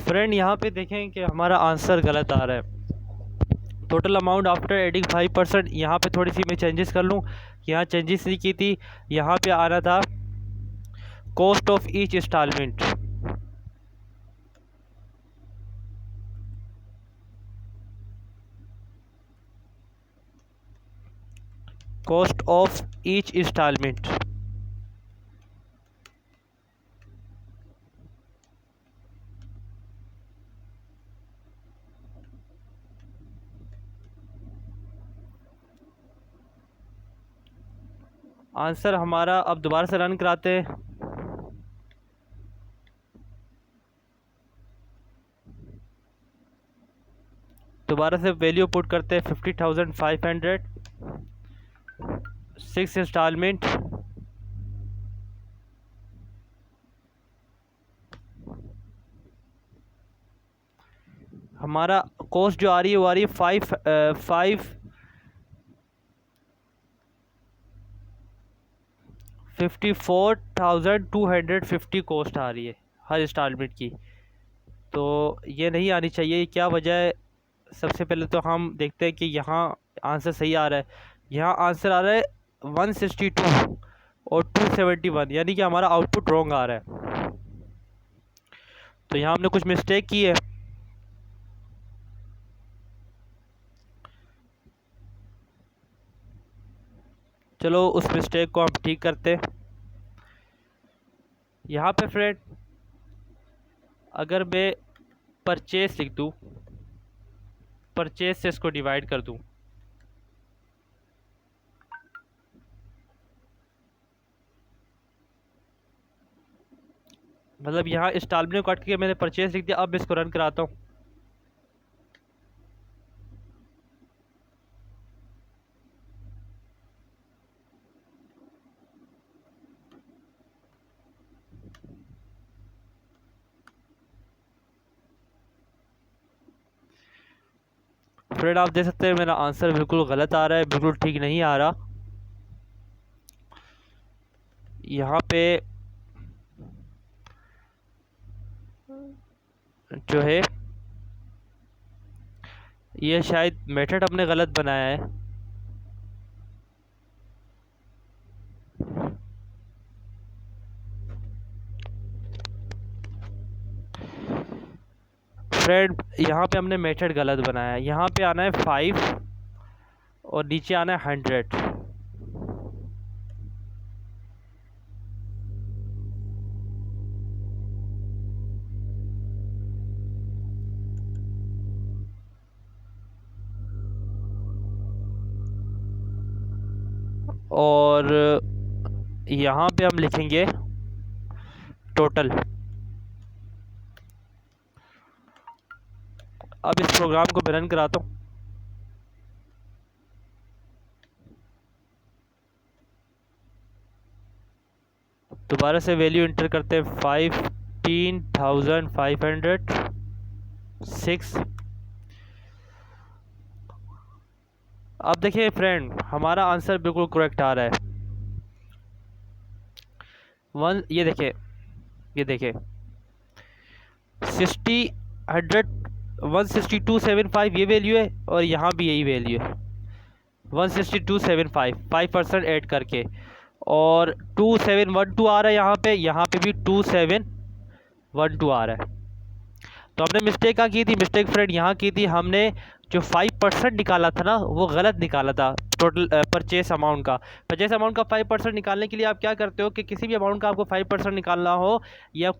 Speaker 1: फ्रेंड यहाँ पे देखें कि हमारा आंसर गलत आ रहा है। टोटल अमाउंट आफ्टर एडिंग 5%, यहाँ पे थोड़ी सी मैं चेंजेस कर लूँ। यहाँ चेंजेस नहीं की थी, यहाँ पे आ रहा था cost of each instalment. Cost of each instalment. Answer हमारा, अब दोबारा से रन कराते हैं। दोबारा से वैल्यू पुट करते हैं 50,500, 6 इंस्टॉलमेंट। हमारा कॉस्ट जो आ रही है वो आ रही है 54,250 कॉस्ट आ रही है हर इंस्टॉलमेंट की। तो ये नहीं आनी चाहिए, क्या वजह है? सबसे पहले तो हम देखते हैं कि यहाँ आंसर सही आ रहा है। यहाँ आंसर आ रहा है 162 और 271, यानी कि हमारा आउटपुट रॉन्ग आ रहा है। तो यहाँ हमने कुछ मिस्टेक की है। चलो उस मिस्टेक को हम ठीक करते हैं। यहाँ पे फ्रेंड अगर मैं परचेस लिख दूँ, परचेस से इसको डिवाइड कर दूँ, मतलब यहाँ इंस्टॉलमेंट को काट के मैंने परचेस लिख दिया। अब इसको रन कराता हूँ। फ्रेंड आप देख सकते हैं मेरा आंसर बिल्कुल गलत आ रहा है, बिल्कुल ठीक नहीं आ रहा। यहाँ पे जो है ये शायद मेथड हमने गलत बनाया है। फ्रेंड यहाँ पे हमने मेथड गलत बनाया है। यहाँ पे आना है 5 और नीचे आना है 100। और यहाँ पे हम लिखेंगे टोटल। अब इस प्रोग्राम को मैं रन कराता हूँ। दोबारा से वैल्यू इंटर करते हैं 15,506। अब देखिए फ्रेंड हमारा आंसर बिल्कुल करेक्ट आ रहा है। ये देखिए 16275 ये वैल्यू है और यहाँ भी यही वैल्यू है 16275, 5% ऐड करके। और 2712 आ रहा है यहाँ पे भी 2712 आ रहा है। तो हमने मिस्टेक क्या की थी? मिस्टेक फ्रेंड यहाँ की थी, हमने जो 5% निकाला था ना वो गलत निकाला था। टोटल परचेस अमाउंट का 5% निकालने के लिए आप क्या करते हो कि किसी भी अमाउंट का आपको 5% निकालना हो या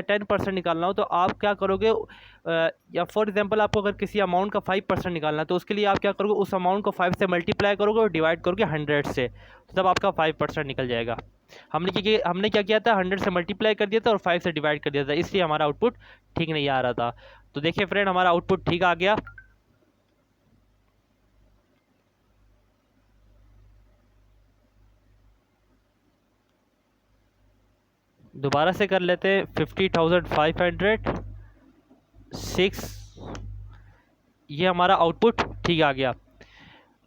Speaker 1: 10% निकालना हो तो आप क्या करोगे, या फॉर एग्जांपल आपको अगर किसी अमाउंट का 5% निकालना है तो उसके लिए आप क्या करोगे, उस अमाउंट को 5 से मल्टीप्लाई करोगे और डिवाइड करोगे 100 से, तो तब आपका 5% निकल जाएगा। हमने क्या किया था, 100 से मल्टीप्लाई कर दिया था और 5 से डिवाइड कर दिया था, इसलिए हमारा आउटपुट ठीक नहीं आ रहा था। तो देखिए फ्रेंड हमारा आउटपुट ठीक आ गया। दोबारा से कर लेते हैं 50,506, ये हमारा आउटपुट ठीक आ गया।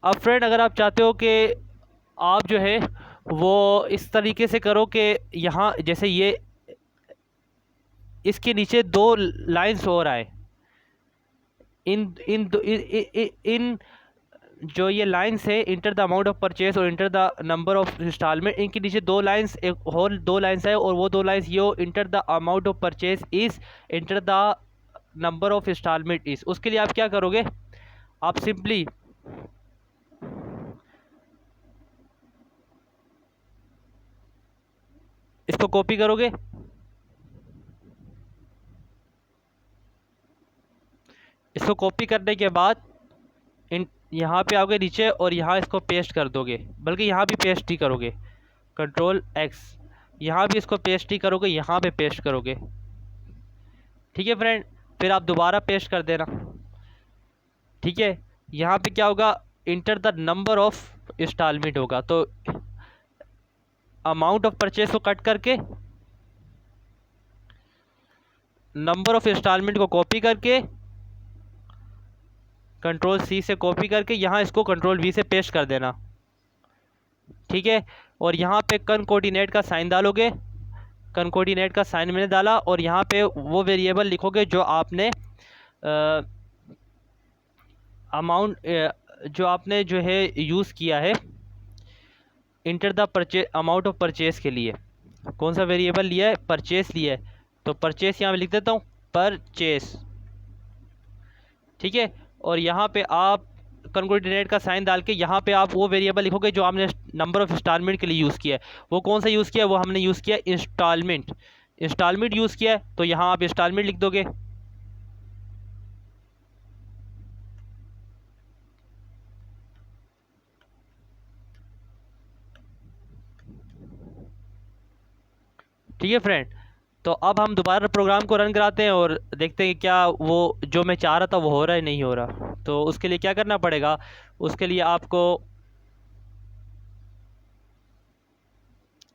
Speaker 1: अब फ्रेंड अगर आप चाहते हो कि आप जो है वो इस तरीके से करो कि यहाँ जैसे ये इसके नीचे दो लाइंस और आए, इन इन इन जो ये लाइंस है, enter the amount of purchase और enter the number of installment, इनके नीचे दो लाइंस, एक और दो लाइंस है, और वो दो लाइंस ये enter the amount of purchase is, enter the number of instalment is. उसके लिए आप क्या करोगे, आप सिंपली इसको कॉपी करोगे, इसको कॉपी करने के बाद इन यहाँ पे आओगे नीचे और यहाँ इसको पेस्ट कर दोगे, बल्कि यहाँ भी पेस्ट ही करोगे, कंट्रोल एक्स, यहाँ भी इसको पेस्ट ही करोगे, यहाँ पे पेस्ट करोगे। ठीक है फ्रेंड, फिर आप दोबारा पेस्ट कर देना। ठीक है, यहाँ पे क्या होगा, enter the number of instalment होगा, तो अमाउंट ऑफ परचेस को कट करके नंबर ऑफ इंस्टॉलमेंट को कॉपी करके कंट्रोल सी से कॉपी करके यहाँ इसको कंट्रोल वी से पेस्ट कर देना। ठीक है, और यहाँ पे कनकोर्डिनेट का साइन डालोगे, कनकोर्डिनेट का साइन मैंने डाला, और यहाँ पे वो वेरिएबल लिखोगे जो आपने अमाउंट जो आपने जो है यूज़ किया है enter the purchase amount of purchase के लिए। कौन सा वेरिएबल लिया है, परचेस लिया है, तो परचेस यहाँ पे लिख देता हूँ, परचेस। ठीक है, और यहाँ पे आप कनकोर्डिनेट का साइन डाल के यहाँ पे आप वो वेरिएबल लिखोगे जो आपने नंबर ऑफ इंस्टॉलमेंट के लिए यूज़ किया है। वो कौन सा यूज़ किया है, वो हमने यूज़ किया इंस्टॉलमेंट, इंस्टॉलमेंट यूज़ किया है, तो यहाँ आप इंस्टॉलमेंट लिख दोगे। ठीक है फ्रेंड, तो अब हम दोबारा प्रोग्राम को रन कराते हैं और देखते हैं क्या वो जो मैं चाह रहा था वो हो रहा है नहीं हो रहा। तो उसके लिए क्या करना पड़ेगा, उसके लिए आपको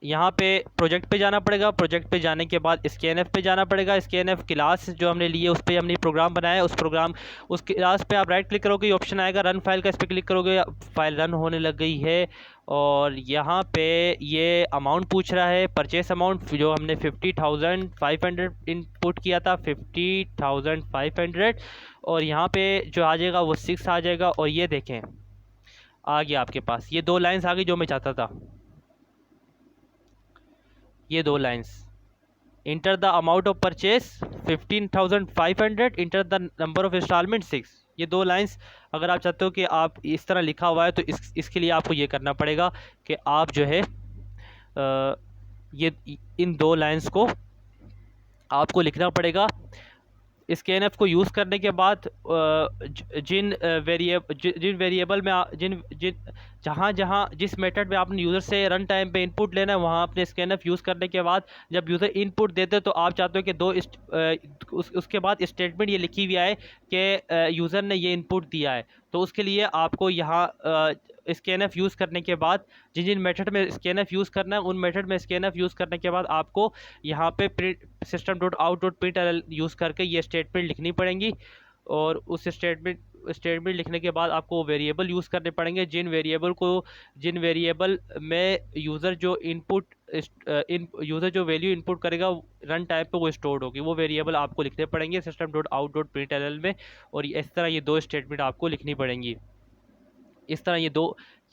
Speaker 1: यहाँ पे प्रोजेक्ट पे जाना पड़ेगा, प्रोजेक्ट पे जाने के बाद स्कैनएफ पे जाना पड़ेगा। स्कैनएफ क्लास जो हमने लिए उस पर हमने प्रोग्राम बनाया है, उस क्लास पे आप राइट क्लिक करोगे, ऑप्शन आएगा रन फाइल का, इस पर क्लिक करोगे, फाइल रन होने लग गई है। और यहाँ पे ये अमाउंट पूछ रहा है, परचेस अमाउंट जो हमने 50,500 इनपुट किया था, 50,500, और यहाँ पे जो आ जाएगा वो 6 आ जाएगा। और ये देखें आ गया आपके पास, ये दो लाइन्स आ गई जो मैं चाहता था, ये दो lines, enter the amount of purchase 15,500, enter the number of instalment 6। ये दो लाइंस अगर आप चाहते हो कि आप इस तरह लिखा हुआ है तो इसके लिए आपको ये करना पड़ेगा कि आप जो है ये इन दो लाइंस को आपको लिखना पड़ेगा। स्कैनएफ को यूज़ करने के बाद जिन वेरिएबल में जिन जिन जहाँ जहाँ जिस मेथड में आपने यूज़र से रन टाइम पे इनपुट लेना है, वहाँ आपने स्कैनएफ यूज़ करने के बाद जब यूज़र इनपुट देते तो आप चाहते हो कि उसके बाद स्टेटमेंट ये लिखी हुई है कि यूज़र ने ये इनपुट दिया है, तो उसके लिए आपको यहाँ स्कैनएफ यूज़ करने के बाद जिन जिन मेथड में स्कैनएफ यूज़ करना है उन मेथड में स्कैनएफ यूज़ करने के बाद आपको यहाँ पे system dot out dot print use करके ये स्टेटमेंट लिखनी पड़ेंगी। और उस स्टेटमेंट लिखने के बाद आपको वेरिएबल यूज़ करने पड़ेंगे, जिन वेरिएबल में यूज़र जो यूज़र जो वैल्यू इनपुट करेगा रन टाइम पे वो स्टोर्ड होगी, वो वेरिएबल आपको लिखने पड़ेंगे system dot out dot print में। और इस तरह ये दो स्टेटमेंट आपको लिखनी पड़ेंगी, इस तरह ये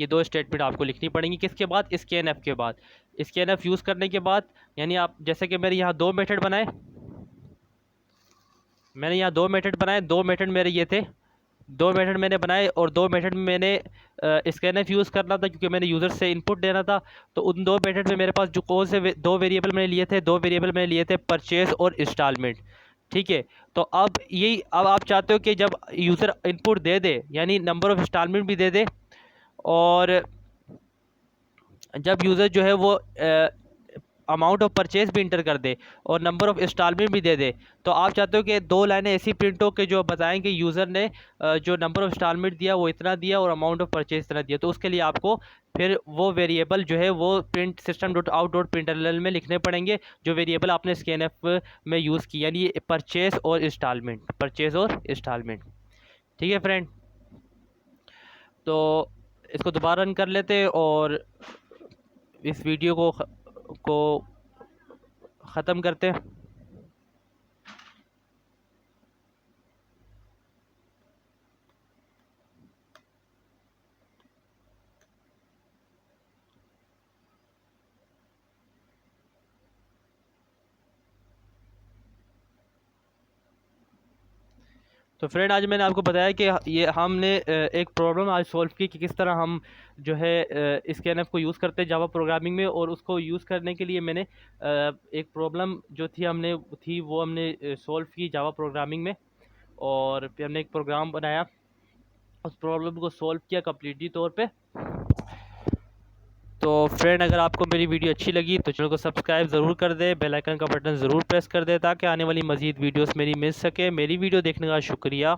Speaker 1: दो स्टेटमेंट आपको लिखनी पड़ेंगी। किसके बाद, स्कैनएफ के बाद। स्कैनएफ यूज़ करने के बाद यानी आप जैसे कि मैंने यहाँ दो मेथड बनाए, दो मेथड मेरे ये थे, दो मेथड मैंने बनाए और दो मेथड में मैंने स्कैनएफ यूज़ करना था क्योंकि मैंने यूज़र से इनपुट देना था। तो उन दो मेथड में मेरे पास जो कौन से दो वेरिएबल मैंने लिए थे, दो वेरिएबल मैंने लिए थे परचेस और इंस्टॉलमेंट। ठीक है, तो अब आप चाहते हो कि जब यूज़र इनपुट दे दे यानी नंबर ऑफ़ इंस्टॉलमेंट भी दे दे, और जब यूज़र जो है वो अमाउंट ऑफ परचेज भी इंटर कर दे और नंबर ऑफ इंस्टॉलमेंट भी दे दे, तो आप चाहते हो कि दो लाइनें ऐसी प्रिंट हो कि जो बताएं कि यूज़र ने जो नंबर ऑफ इंस्टॉलमेंट दिया वो इतना दिया और अमाउंट ऑफ परचेज इतना दिया। तो उसके लिए आपको फिर वो वेरिएबल जो है वो print system dot out dot println में लिखने पड़ेंगे जो वेरिएबल आपने स्कैनएफ में यूज़ किया, यानी परचेज और इंस्टॉलमेंट। ठीक है फ्रेंड, तो इसको दोबारा रन कर लेते हैं और इस वीडियो को ख़त्म करते हैं। तो फ्रेंड आज मैंने आपको बताया कि ये हमने एक प्रॉब्लम आज सॉल्व की कि किस तरह हम जो है स्कैनफ को यूज़ करते हैं जावा प्रोग्रामिंग में। और उसको यूज़ करने के लिए मैंने एक प्रॉब्लम जो थी वो हमने सॉल्व की जावा प्रोग्रामिंग में। और फिर हमने एक प्रोग्राम बनाया, उस प्रॉब्लम को सॉल्व किया कम्प्लीटली तौर पे। तो फ्रेंड अगर आपको मेरी वीडियो अच्छी लगी तो चैनल को सब्सक्राइब ज़रूर कर दे, बेल आइकन का बटन ज़रूर प्रेस कर दे ताकि आने वाली मज़ीद वीडियोस मेरी मिल सके। मेरी वीडियो देखने का शुक्रिया।